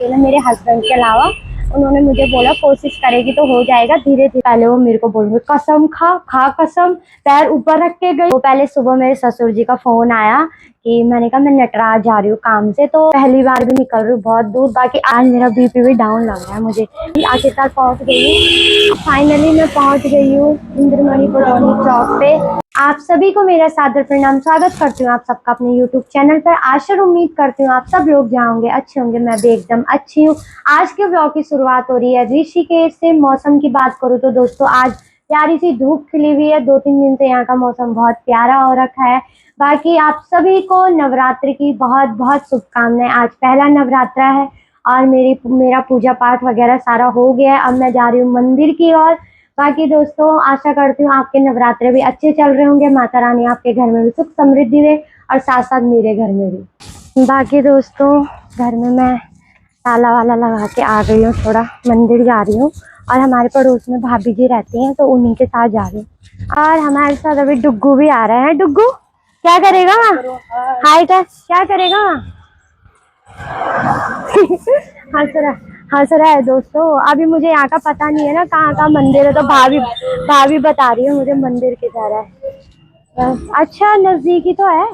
अकेले मेरे हस्बैंड के अलावा उन्होंने मुझे बोला कोशिश करेगी तो हो जाएगा, धीरे धीरे। पहले वो मेरे को बोल रहे कसम खा खा कसम, पैर ऊपर रख के गई। तो पहले सुबह मेरे ससुर जी का फोन आया कि मैंने कहा मैं नटराज जा रही हूँ काम से, तो पहली बार भी निकल रही हूँ बहुत दूर। बाकी आज मेरा बीपी भी डाउन लग रहा है मुझे। आखिरकार पहुँच गई हूँ, फाइनली मैं पहुँच गई हूँ इंद्रमणि कॉलोनी चौक पे। आप सभी को मेरा सादर प्रणाम, स्वागत करती हूँ आप सबका अपने YouTube चैनल पर। आशा उम्मीद करती हूँ आप सब लोग जहाँ होंगे अच्छे होंगे, मैं भी एकदम अच्छी हूँ। आज के ब्लॉग की शुरुआत हो रही है ऋषिकेश से। मौसम की बात करूँ तो दोस्तों आज प्यारी सी धूप खिली हुई है। 2-3 दिन से यहाँ का मौसम बहुत प्यारा हो रखा है। बाकी आप सभी को नवरात्रि की बहुत बहुत शुभकामनाएं। आज पहला नवरात्रा है और मेरा पूजा पाठ वगैरह सारा हो गया है। अब मैं जा रही हूँ मंदिर की ओर। बाकी दोस्तों आशा करती हूँ आपके नवरात्रे भी अच्छे चल रहे होंगे। माता रानी आपके घर में भी सुख समृद्धि दे और साथ साथ मेरे घर में भी। बाकी दोस्तों घर में मैं ताला वाला लगा के आ गई हूँ, थोड़ा मंदिर जा रही हूँ और हमारे पड़ोस में भाभी जी रहती हैं तो उन्हीं के साथ जा रही हूँ। और हमारे साथ अभी डुग्गू भी आ रहे हैं। डुग्गू क्या करेगा वहाँ? हाय क्या करेगा वहाँ? हंस रहा है दोस्तों। अभी मुझे यहाँ का पता नहीं है ना कहाँ का मंदिर है, तो भाभी बता रही है मुझे मंदिर की तरह है। अच्छा नजदीक ही तो है।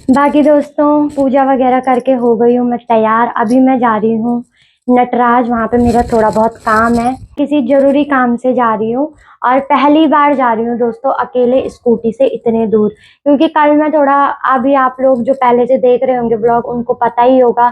बाकी दोस्तों पूजा वगैरह करके हो गई हूँ मैं तैयार। अभी मैं जा रही हूँ नटराज, वहाँ पे मेरा थोड़ा बहुत काम है, किसी जरूरी काम से जा रही हूँ। और पहली बार जा रही हूँ दोस्तों अकेले स्कूटी से इतने दूर, क्योंकि कल मैं थोड़ा, अभी आप लोग जो पहले से देख रहे होंगे ब्लॉग उनको पता ही होगा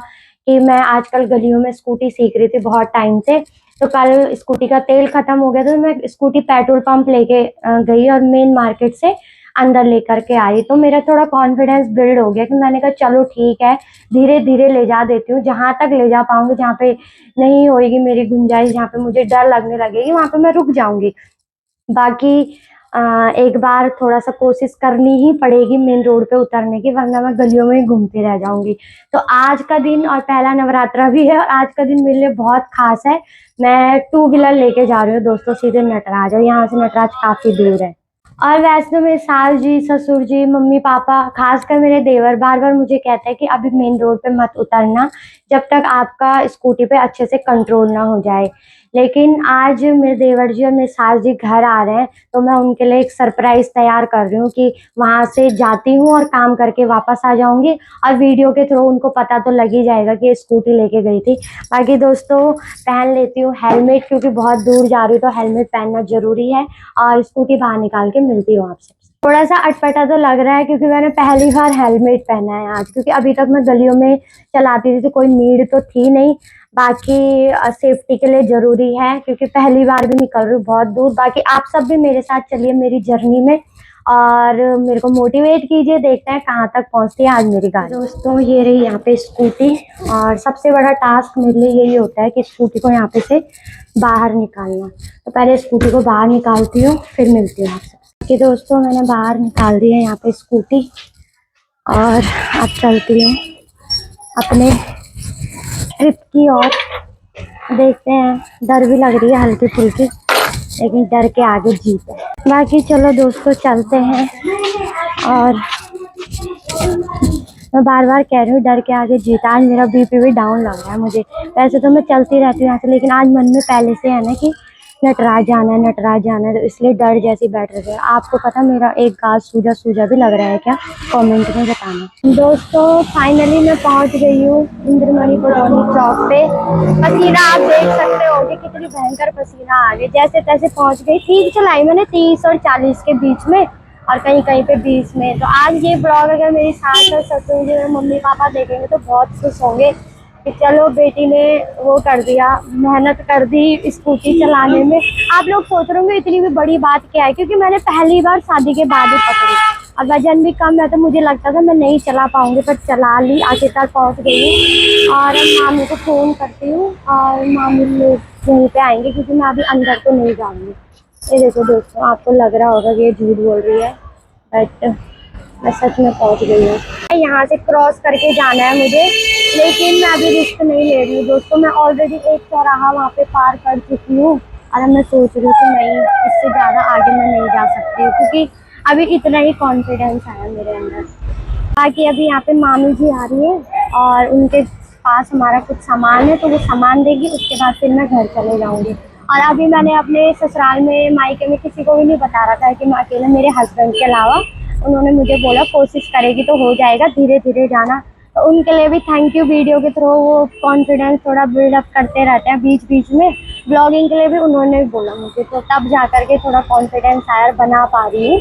कि मैं आजकल गलियों में स्कूटी सीख रही थी बहुत टाइम से। तो कल स्कूटी का तेल खत्म हो गया तो मैं स्कूटी पेट्रोल पंप लेके गई और मेन मार्केट से अंदर लेकर के आई। तो मेरा थोड़ा कॉन्फिडेंस बिल्ड हो गया कि मैंने कहा चलो ठीक है धीरे धीरे ले जा देती हूँ, जहां तक ले जा पाऊंगी, जहाँ पे नहीं होगी मेरी गुंजाइश, जहाँ पे मुझे डर लगने लगेगी वहां पे मैं रुक जाऊंगी। बाकी एक बार थोड़ा सा कोशिश करनी ही पड़ेगी मेन रोड पे उतरने की, वरना मैं गलियों में ही घूमती रह जाऊंगी। तो आज का दिन और पहला नवरात्रा भी है और आज का दिन मेरे लिए बहुत खास है। मैं 2 व्हीलर लेके जा रही हूँ दोस्तों सीधे नटराज, और यहाँ से नटराज काफी दूर है। और वैसे तो मेरे सास जी, ससुर जी, मम्मी पापा, खासकर मेरे देवर बार बार मुझे कहते हैं कि अभी मेन रोड पे मत उतरना जब तक आपका स्कूटी पे अच्छे से कंट्रोल ना हो जाए। लेकिन आज मेरे देवर जी और मेरे सास जी घर आ रहे हैं तो मैं उनके लिए एक सरप्राइज तैयार कर रही हूँ कि वहां से जाती हूँ और काम करके वापस आ जाऊंगी, और वीडियो के थ्रू उनको पता तो लग ही जाएगा कि स्कूटी लेके गई थी। बाकी दोस्तों पहन लेती हूँ हेलमेट, क्योंकि बहुत दूर जा रही हूँ तो हेलमेट पहनना जरूरी है। और स्कूटी बाहर निकाल के मिलती हूँ आपसे। थोड़ा सा अटपटा तो लग रहा है क्योंकि मैंने पहली बार हेलमेट पहना है आज, क्योंकि अभी तक मैं गलियों में चलाती थी तो कोई नीड तो थी नहीं। बाकी सेफ्टी के लिए जरूरी है क्योंकि पहली बार भी निकल रही हूँ बहुत दूर। बाकी आप सब भी मेरे साथ चलिए मेरी जर्नी में और मेरे को मोटिवेट कीजिए, देखते हैं कहाँ तक पहुँचती है आज मेरी गाड़ी। दोस्तों ये रही यहाँ पे स्कूटी, और सबसे बड़ा टास्क मेरे लिए यही होता है कि स्कूटी को यहाँ पे से बाहर निकालना। तो पहले स्कूटी को बाहर निकालती हूँ फिर मिलती हूँ आपसे। कि दोस्तों मैंने बाहर निकाल दी है यहाँ पे स्कूटी और अब चलती हूँ अपने ट्रिप की ओर। देखते हैं, डर भी लग रही है हल्की फुल्की, लेकिन डर के आगे जीत है। बाकी चलो दोस्तों चलते हैं। और मैं बार बार कह रही हूँ डर के आगे जीत। आज मेरा बीपी भी डाउन लग रहा है मुझे। वैसे तो मैं चलती रहती हूँ यहाँ से, लेकिन आज मन में पहले से है ना कि नटराज जाना है नटराज जाना है, तो इसलिए डर जैसी बैठ रही है। आपको पता मेरा एक गाल सूजा सूजा भी लग रहा है क्या? कमेंट में बताना। दोस्तों फाइनली मैं पहुंच गई हूँ इंद्रमणि कॉलोनी चौक पे। पसीना आप देख सकते हो कि कितनी भयंकर पसीना आ गई। जैसे तैसे पहुंच गई। ठीक चलाई मैंने 30 और 40 के बीच में, और कहीं कहीं पे 20 में। तो आज ये ब्लॉग अगर मेरी सास और ससुर जी और मम्मी पापा देखेंगे तो बहुत खुश होंगे कि चलो बेटी ने वो कर दिया, मेहनत कर दी स्कूटी चलाने में। आप लोग सोच रहे होंगे इतनी भी बड़ी बात क्या है, क्योंकि मैंने पहली बार शादी के बाद ही पकड़ी और वजन भी कम है तो मुझे लगता था मैं नहीं चला पाऊंगी, पर चला ली, आखिरकार पहुंच गई हूँ। और अब मामी को फ़ोन करती हूँ और मामी लोग यहीं पे आएंगे, क्योंकि मैं अभी अंदर तो नहीं जाऊँगी। ये देखो दोस्तों, आपको लग रहा होगा कि ये झूठ बोल रही है, बट मैं सच में पहुंच गई हूँ। यहाँ से क्रॉस करके जाना है मुझे लेकिन मैं अभी रिस्क नहीं ले रही हूँ दोस्तों। मैं ऑलरेडी एक चौराहा वहाँ पे पार कर चुकी हूँ और अब मैं सोच रही हूँ कि नहीं, इससे ज़्यादा आगे मैं नहीं जा सकती हूँ, क्योंकि अभी इतना ही कॉन्फिडेंस आया मेरे अंदर। बाकी अभी यहाँ पे मामी जी आ रही है और उनके पास हमारा कुछ सामान है, तो वो सामान देगी, उसके बाद फिर मैं घर चले जाऊँगी। और अभी मैंने अपने ससुराल में, मायके में किसी को भी नहीं बता रखा है कि मैं अकेले, मेरे हस्बैंड के अलावा। उन्होंने मुझे बोला कोशिश करेगी तो हो जाएगा, धीरे धीरे जाना। तो उनके लिए भी थैंक यू। वीडियो के थ्रू वो कॉन्फिडेंस थोड़ा बिल्डअप करते रहते हैं बीच बीच में। ब्लॉगिंग के लिए भी उन्होंने भी बोला मुझे, तो तब जा करके थोड़ा कॉन्फिडेंस आया, बना पा रही हूँ।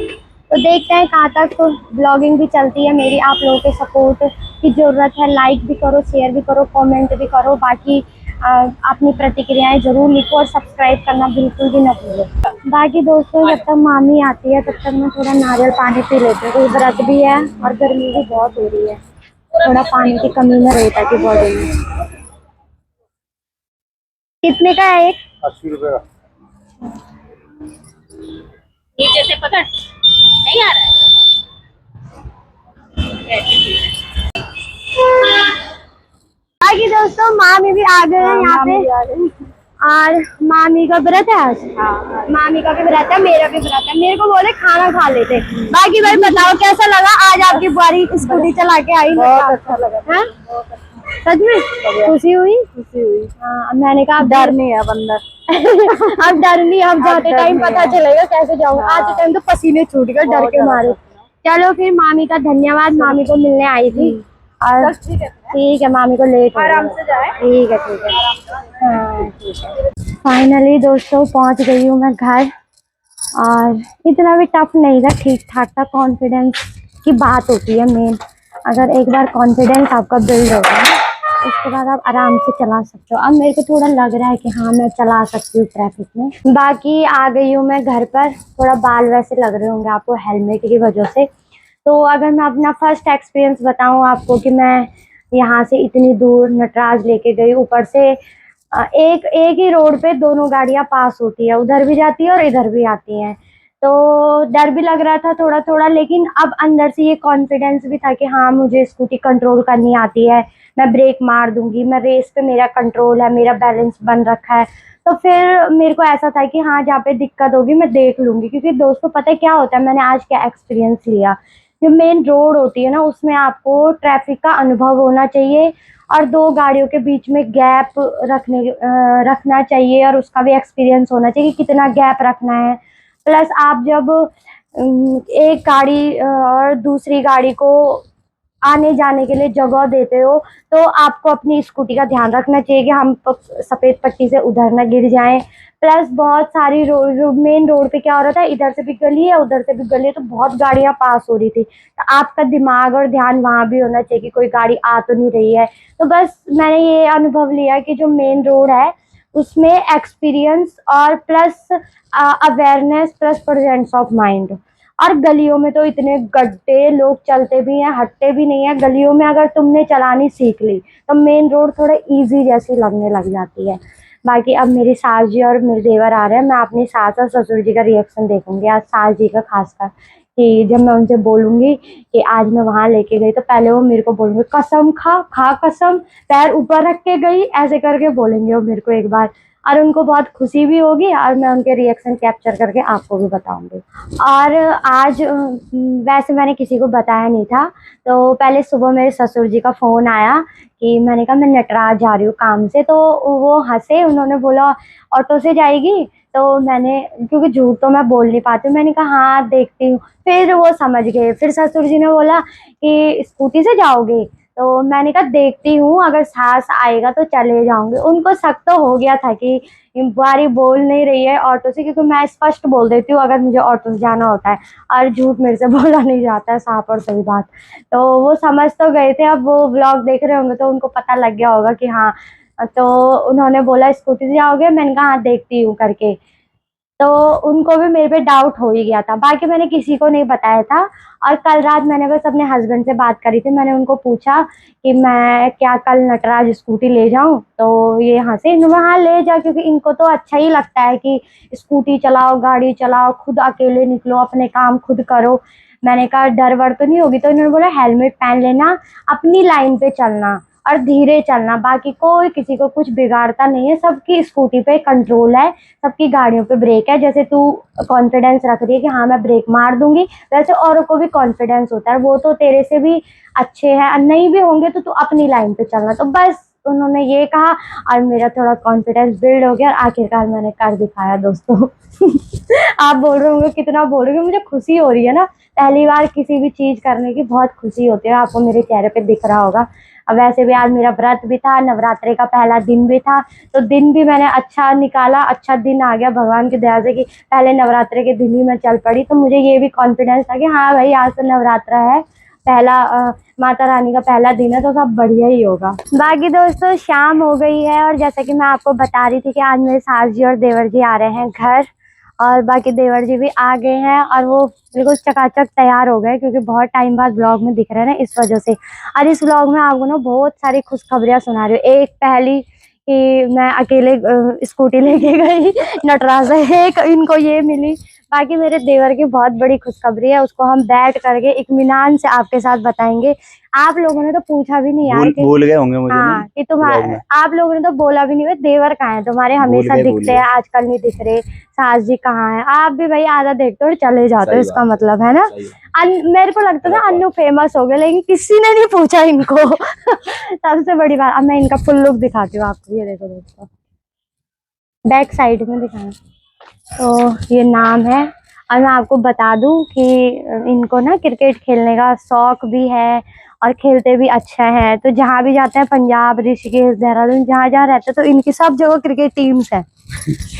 तो देखते हैं कहाँ तक तो ब्लॉगिंग भी चलती है मेरी। आप लोगों के सपोर्ट की ज़रूरत है। लाइक भी करो, शेयर भी करो, कमेंट भी करो। बाकी अपनी प्रतिक्रियाएं ज़रूर लिखो और सब्सक्राइब करना बिल्कुल भी ना भूलो। बाकी दोस्तों, जब तक मामी आती है तब तक मैं थोड़ा नारियल पानी पी लेती हूँ, क्योंकि व्रत भी है और गर्मी भी बहुत हो रही है। थोड़ा पानी की कमी न रहे ताकि बॉडी में। कितने का है एक? 80 रुपए का। नीचे से पकड़, नहीं आ रहा है। बाकी दोस्तों, मामी भी आ गए हैं यहाँ पे। और मामी का व्रत है आज। मामी का भी व्रत है, मेरा भी व्रत है। मेरे को बोले खाना खा लेते। बाकी भाई बताओ कैसा लगा आज आपकी बुआरी स्कूटी चला के आई? बहुत अच्छा लगा। है? सच में खुशी हुई? खुशी हुई। हाँ, मैंने कहा अब डर नहीं है अब अंदर। अब डर नहीं, अब जाते डर टाइम नहीं पता है। चलेगा कैसे जाऊँ। हाँ। आते टाइम तो पसीने छूट गए डर बहुत के ज्यादा मारे। डर। चलो फिर, मामी का धन्यवाद, मामी को मिलने आई थी। और ठीक है, मामी को लेट हो गया। आराम से जाए। ठीक है, ठीक है। हाँ ठीक है। फाइनली दोस्तों पहुंच गई हूँ मैं घर। और इतना भी टफ नहीं था, ठीक ठाक था। कॉन्फिडेंस की बात होती है मेन। अगर एक बार कॉन्फिडेंस आपका बिल्ड हो गया ना, उसके बाद आप आराम से चला सकते हो। अब मेरे को थोड़ा लग रहा है कि हाँ, मैं चला सकती हूँ ट्रैफिक में। बाकी आ गई हूँ मैं घर पर। थोड़ा बाल वैसे लग रहे होंगे आपको हेलमेट की वजह से। तो अगर मैं अपना फर्स्ट एक्सपीरियंस बताऊँ आपको, कि मैं यहाँ से इतनी दूर नटराज लेके गई, ऊपर से एक एक ही रोड पे दोनों गाड़ियां पास होती है, उधर भी जाती है और इधर भी आती हैं। तो डर भी लग रहा था थोड़ा थोड़ा, लेकिन अब अंदर से ये कॉन्फिडेंस भी था कि हाँ, मुझे स्कूटी कंट्रोल करनी आती है, मैं ब्रेक मार दूंगी, मैं रेस पे मेरा कंट्रोल है, मेरा बैलेंस बन रखा है। तो फिर मेरे को ऐसा था कि हाँ, जहाँ पे दिक्कत होगी मैं देख लूंगी। क्योंकि दोस्तों पता है क्या होता है, मैंने आज क्या एक्सपीरियंस लिया। जो मेन रोड होती है ना, उसमें आपको ट्रैफिक का अनुभव होना चाहिए और दो गाड़ियों के बीच में गैप रखना चाहिए, और उसका भी एक्सपीरियंस होना चाहिए कि कितना गैप रखना है। प्लस आप जब एक गाड़ी और दूसरी गाड़ी को आने जाने के लिए जगह देते हो, तो आपको अपनी स्कूटी का ध्यान रखना चाहिए कि हम सफेद पट्टी से उधर ना गिर जाएं। प्लस बहुत सारी मेन रोड पे क्या हो रहा था, इधर से भी गली है उधर से भी गली है, तो बहुत गाड़ियां पास हो रही थी। तो आपका दिमाग और ध्यान वहां भी होना चाहिए कि कोई गाड़ी आ तो नहीं रही है। तो बस मैंने ये अनुभव लिया कि जो मेन रोड है उसमें एक्सपीरियंस और plus awareness plus presence of mind. और गलियों में तो इतने गड्ढे, लोग चलते भी हैं, हटते भी नहीं है। गलियों में अगर तुमने चलानी सीख ली तो मेन रोड थोड़ा इजी जैसी लगने लग जाती है। बाकी अब मेरी सास जी और मेरे देवर आ रहे हैं। मैं अपनी सास और ससुर जी का रिएक्शन देखूंगी आज, सास जी का खासकर, कि जब मैं उनसे बोलूंगी कि आज मैं वहां लेके गई, तो पहले वो मेरे को बोलेंगे कसम खा खा कसम, पैर ऊपर रख के गई, ऐसे करके बोलेंगे वो मेरे को एक बार। और उनको बहुत खुशी भी होगी और मैं उनके रिएक्शन कैप्चर करके आपको भी बताऊंगी। और आज वैसे मैंने किसी को बताया नहीं था। तो पहले सुबह मेरे ससुर जी का फ़ोन आया कि मैंने कहा मैं नटराज जा रही हूँ काम से। तो वो हंसे, उन्होंने बोला ऑटो से जाएगी? तो मैंने, क्योंकि झूठ तो मैं बोल नहीं पाती, मैंने कहा हाँ देखती हूँ। फिर वो समझ गए। फिर ससुर जी ने बोला कि स्कूटी से जाओगे? तो मैंने कहा देखती हूँ, अगर सास आएगा तो चले जाऊंगी। उनको शक तो हो गया था कि बुआरी बोल नहीं रही है ऑटो से, क्योंकि मैं स्पष्ट बोल देती हूँ अगर मुझे ऑटो से जाना होता है, और झूठ मेरे से बोला नहीं जाता है, साफ और सही बात। तो वो समझ तो गए थे। अब वो व्लॉग देख रहे होंगे तो उनको पता लग गया होगा कि हाँ। तो उन्होंने बोला स्कूटी से जाओगे? मैंने कहा हाँ देखती हूँ करके। तो उनको भी मेरे पे डाउट हो ही गया था। बाकी मैंने किसी को नहीं बताया था। और कल रात मैंने बस अपने हस्बैंड से बात करी थी। मैंने उनको पूछा कि मैं क्या कल नटराज स्कूटी ले जाऊं? तो ये हंसे, इन्होंने हाँ ले जा, क्योंकि इनको तो अच्छा ही लगता है कि स्कूटी चलाओ, गाड़ी चलाओ, खुद अकेले निकलो, अपने काम खुद करो। मैंने कहा डर वर तो नहीं होगी? तो इन्होंने बोला हेलमेट पहन लेना, अपनी लाइन पे चलना, और धीरे चलना। बाकी कोई किसी को कुछ बिगाड़ता नहीं है, सबकी स्कूटी पे कंट्रोल है, सबकी गाड़ियों पे ब्रेक है। जैसे तू कॉन्फिडेंस रख रही है कि हाँ मैं ब्रेक मार दूंगी, वैसे औरों को भी कॉन्फिडेंस होता है, वो तो तेरे से भी अच्छे हैं, और नहीं भी होंगे तो तू अपनी लाइन पे चलना। तो बस उन्होंने ये कहा और मेरा थोड़ा कॉन्फिडेंस बिल्ड हो गया और आखिरकार मैंने कर दिखाया दोस्तों। आप बोल रहे होंगे कितना बोल रहे हो, मुझे खुशी हो रही है ना, पहली बार किसी भी चीज करने की बहुत खुशी होती है, आपको मेरे चेहरे पे दिख रहा होगा। अब वैसे भी आज मेरा व्रत भी था, नवरात्रि का पहला दिन भी था, तो दिन भी मैंने अच्छा निकाला, अच्छा दिन आ गया भगवान की दया से कि पहले नवरात्रि के दिन ही मैं चल पड़ी। तो मुझे ये भी कॉन्फिडेंस था कि हाँ भाई आज तो नवरात्रा है, पहला माता रानी का पहला दिन है, तो सब बढ़िया ही होगा। बाकी दोस्तों शाम हो गई है और जैसा कि मैं आपको बता रही थी कि आज मेरे सास जी और देवर जी आ रहे हैं घर, और बाकी देवर जी भी आ गए हैं और वो बिल्कुल चकाचक तैयार हो गए, क्योंकि बहुत टाइम बाद ब्लॉग में दिख रहे हैं ना, इस वजह से। और इस ब्लॉग में आपको ना बहुत सारी खुशखबरियां सुना रही हूँ। एक पहली कि मैं अकेले स्कूटी लेके गई नटराज से, एक इनको ये मिली। बाकी मेरे देवर की बहुत बड़ी खुशखबरी है, उसको हम बैठ करके इत्मीनान से आपके साथ बताएंगे। आप लोगों ने तो पूछा भी नहीं यार भूल गए होंगे मुझे। हाँ कि तुम्हारे, आप लोगों ने तो बोला भी नहीं, देवर कहाँ है तुम्हारे, हमेशा दिखते हैं, आजकल नहीं दिख रहे। सास जी कहाँ है? आप भी भाई आधा देखते हो और चले जाते हो, इसका मतलब है ना। मेरे को लगता था अन्नू फेमस हो गए, लेकिन किसी ने नहीं पूछा इनको। सबसे बड़ी बात, अब मैं इनका फुल लुक दिखाती हूँ आपको, ये देखो दोस्तों, बैक साइड में दिखाना। तो ये नाम है, और मैं आपको बता दूं कि इनको ना क्रिकेट खेलने का शौक भी है और खेलते भी अच्छा है। तो जहाँ भी जाते हैं, पंजाब, ऋषिकेश, देहरादून, जहाँ जहाँ रहते हैं, तो इनकी सब जगह क्रिकेट टीम्स है।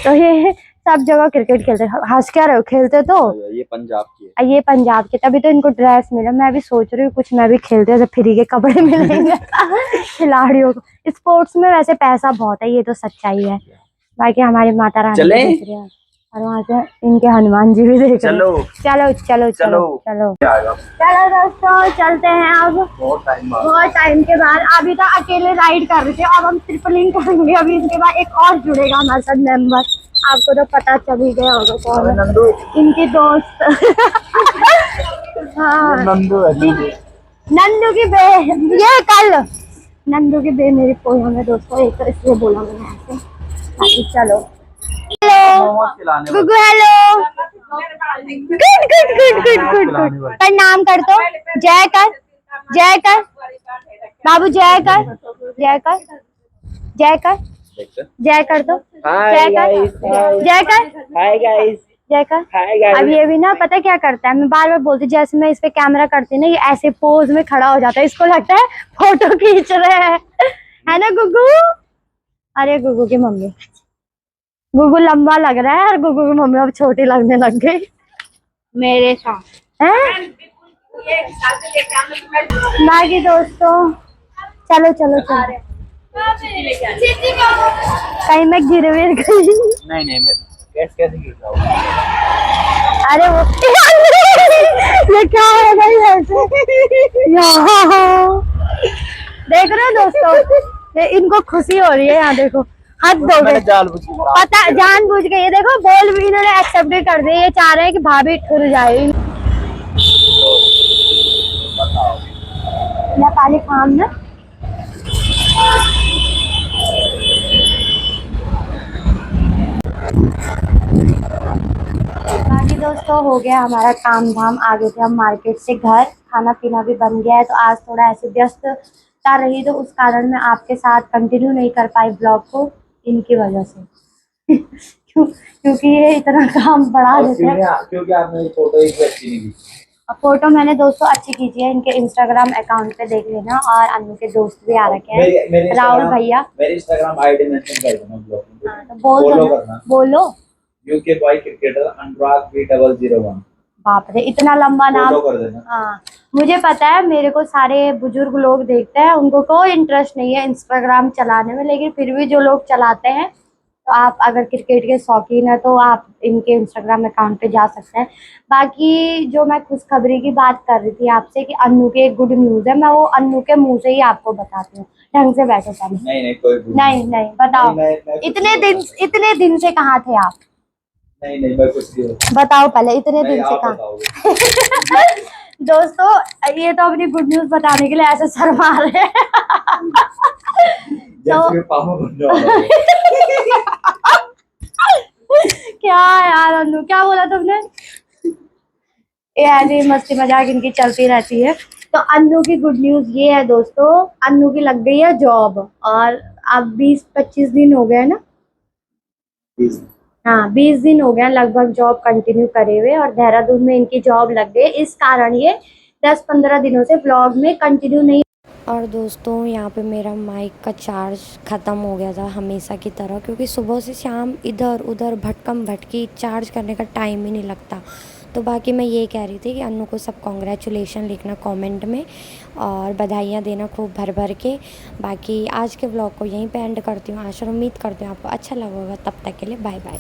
तो ये सब जगह क्रिकेट खेलते हैं। हंस क्या रहे हो, खेलते तो ये पंजाब की है। ये पंजाब के, तभी तो इनको ड्रेस मिला। मैं भी सोच रही हूँ कुछ मैं भी खेलती हूँ, फ्री के कपड़े मिलेंगे खिलाड़ियों को। स्पोर्ट्स में वैसे पैसा बहुत है, ये तो सच्चाई है। बाकी हमारी माता रानी चले? दिख रही है और वहाँ से इनके हनुमान जी भी देख रहे हैं। चलो चलो चलो चलो चलो दोस्तों चलते हैं अब, बहुत टाइम के बाद। अभी तो अकेले राइड कर रहे थे, अब हम ट्रिपलिंग करेंगे। अभी इसके बाद एक और जुड़ेगा हमारे साथ मेंबर, आपको तो पता चल ही गया होगा कौन है, इनकी दोस्त। हाँ नंदू की बे, ये कल नंदू की बे मेरी पोया में दोस्तों, एक तो इसलिए बोला मैंने ऐसे। चलो हेलो गुगू, hello good good good good good good. प्रणाम कर दो, जय कर, जय कर बाबू, जय कर, जय कर, जय कर, जय कर दो, जय कर, जय कर, हाय गाइस, जय कर। Hi guys. अब ये भी ना पता क्या करता है, मैं बार बार बोलती, जैसे मैं इस पे कैमरा करती ना, ये ऐसे पोज में खड़ा हो जाता है, इसको लगता है फोटो खींच रहे हैं, है ना गुगू? अरे गुगू की मम्मी, गुगू लंबा लग रहा है और गुगू की मम्मी अब छोटी लगने लग गई मेरे साथ हैं। बाकी दोस्तों चलो चलो चलो, कहीं मैं गिर विर गई? नहीं मैं कैसे गिर रहा हूँ? अरे वो ये क्या है भाई ऐसे? देख रहे हो दोस्तों, ये इनको खुशी हो रही है, यहाँ देखो हद हो गए, पता जानबूझ के। ये देखो बोल भी इन्होंने एक्सेप्ट कर दिया, ये चाह रहे हैं कि भाभी ठुर जाए। नेपाली काम ना, बाकी दोस्तों हो गया हमारा काम धाम, आ गए थे हम मार्केट से घर, खाना पीना भी बन गया है। तो आज थोड़ा ऐसे व्यस्तता रही, तो उस कारण मैं आपके साथ कंटिन्यू नहीं कर पाई ब्लॉग को, इनकी वजह से। क्योंकि ये इतना काम बढ़ा देते हैं। क्योंकि आपने फोटो एक अच्छी नहीं दी। फोटो मैंने दोस्तों अच्छी खींची है, इनके इंस्टाग्राम अकाउंट पे देख लेना। और अन्नू के दोस्त भी आ रखे हैं, राहुल भैया। मेरी इंस्टाग्राम आईडी मेंशन कर देना ब्लॉग में। हाँ, तो बोल दो, बोलो। यूके बॉय क्रिकेटर अनुराग 3001। बाप रे इतना लंबा नाम। कर देना। हाँ मुझे पता है, मेरे को सारे बुजुर्ग लोग देखते हैं, उनको कोई इंटरेस्ट नहीं है इंस्टाग्राम चलाने में, लेकिन फिर भी जो लोग चलाते हैं, तो आप अगर क्रिकेट के शौकीन है तो आप इनके इंस्टाग्राम अकाउंट पे जा सकते हैं। बाकी जो मैं खुशखबरी की बात कर रही थी आपसे कि अन्नू के एक गुड न्यूज़ है, मैं वो अन्नू के मुंह से ही आपको बताती हूँ। ढंग से बैठो पहले। नहीं कोई नहीं बताओ। इतने दिन से कहाँ थे आप? नहीं मैं कुछ नहीं बताओ पहले, इतने दिन से कहाँ? दोस्तों ये तो अपनी गुड न्यूज बताने के लिए ऐसे शर्मा रहे हैं। जैसे पापा बन जाओ। क्या यार अन्नू, क्या बोला तुमने? ये ऐसे ही मस्ती मजाक इनकी चलती रहती है। तो अन्नू की गुड न्यूज ये है दोस्तों, अन्नू की लग गई है जॉब, और अब 20-25 दिन हो गए ना। हाँ 20 दिन हो गए लगभग जॉब कंटिन्यू करे हुए, और देहरादून में इनकी जॉब लग गई। इस कारण ये 10-15 दिनों से व्लॉग में कंटिन्यू नहीं। और दोस्तों यहाँ पे मेरा माइक का चार्ज ख़त्म हो गया था हमेशा की तरह, क्योंकि सुबह से शाम इधर उधर भटकम भटकी, चार्ज करने का टाइम ही नहीं लगता। तो बाकी मैं ये कह रही थी कि अन्नू को सब कॉन्ग्रेचुलेशन लिखना कमेंट में, और बधाइयाँ देना खूब भर भर के। बाकी आज के व्लॉग को यहीं पे एंड करती हूँ। आशा उम्मीद करती हूँ आपको अच्छा लगा होगा। तब तक के लिए बाय बाय।